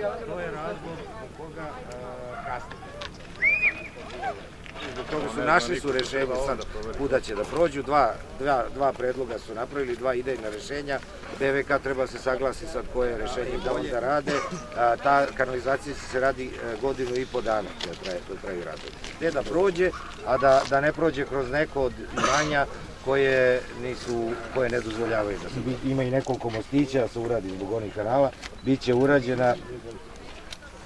To je razlog zbog koga kasnije. Zbog toga su našli rešenje sad kuda će da prođu, dva predloga su napravili, dva idejna rešenja, DVK treba se saglasi sad koje rešenje da onda rade, ta kanalizacija se radi 1,5 godinu dana da traju radovi. Gde da prođe, a da ne prođe kroz neko od imanja koje ne dozvoljavaju da se ima i nekoliko mostića da se uradi zbog onih kanala, bit će urađena.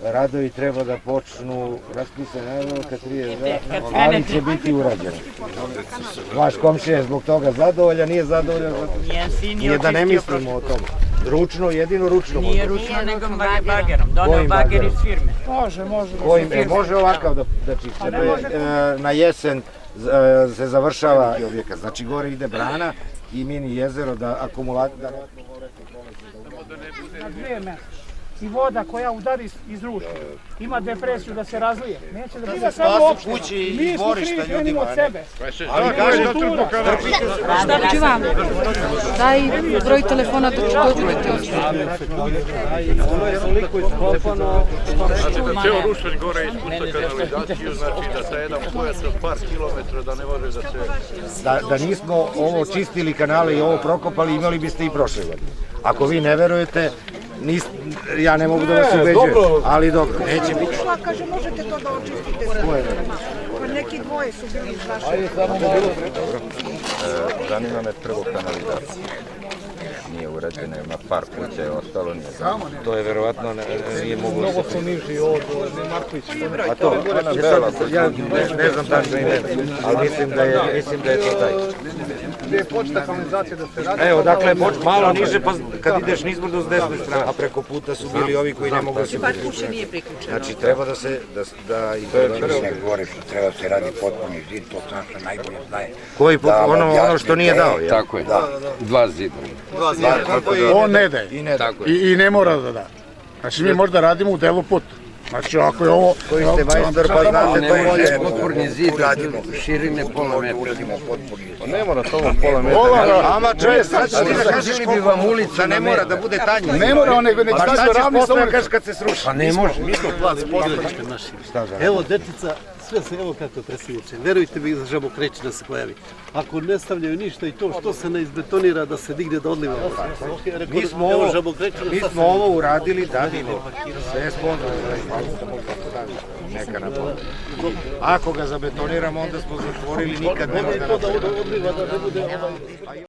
Radovi treba da počnu raspisane kad 32, ali će biti urađeno. Vaš komšija je zbog toga zadovoljan, nije zadovoljan, nije da ne mislimo o tom. Ručno, jedino ručno. Nije ručno, nego bagerom. Donao bager iz firme. Može. Može ovakav da čišće. Na jesen se završava objekat. Znači gore ide brana i mini jezero da akumulator... Na 2 metra. I voda koja udari iz ruške, ima depresiju da se razlije. Neće da bude samo opšte. Mi smo krivi, krenimo od sebe. Ali kažem da tu pokazati. Šta ću vam? Daj broj telefona dok dođete ovdje. Ono je toliko iskopano. Znači da ceo Rušelj gore ispušta kanalizaciju, znači da sa jedan pojas od par kilometra da ne može da se... Da nismo ovo čistili kanale i ovo prokopali, imali biste i prošle godine. Ako vi ne verujete, ja ne mogu da vas ubeđujem, ali dobro, neće biti. Kaže, možete to da očistite. Neki dvoje su bili iz vaše. Zanima me prvo kanalizacija. Nije urađena, ima par kuća je ostalo, nije zanima. To je verovatno nije moglo se... Mnogo su niži od Markovića. A to, ja ne znam tačno ime, ali mislim da je to taj. Gde je početa kanalizacija da se radi? Evo, dakle, malo niže, pa kad ideš nizbrdo s desne strane, a preko puta su bili ovi koji ne mogu da se priključiti. Par kuće nije priključeno. Znači, treba da se... Gore što treba se radi potpuni zid, to Saša najbolje znaje. Ono što nije dao, ja? Tako je, 2 zida. On ne daje i ne mora da da. Znači mi možda radimo u delu puta. Znači ako je ovo... Koji ste majstor pa znate to bolje. Potporni zid širine pola metra. Ne mora to pola metra. Ama čovjek, sad ću ti da kažeš bi vam ulica, ne mora da bude tanje. Ne mora, nego nek stavio ravni sa ulicom. Kad se sruši. Pa ne može. Mi smo plac područja naši. Evo dečica, sve se evo kako je predsjedniče. Verujte mi, žabokreći da se pojavi. Ako ne stavljaju ništa i to što se ne izbetonira da se digne da odliva. Mi smo ovo uradili da bi sve sponzor. Neka na pola. Ako ga zabetoniramo, onda smo zatvorili, nikad ne može da napravimo.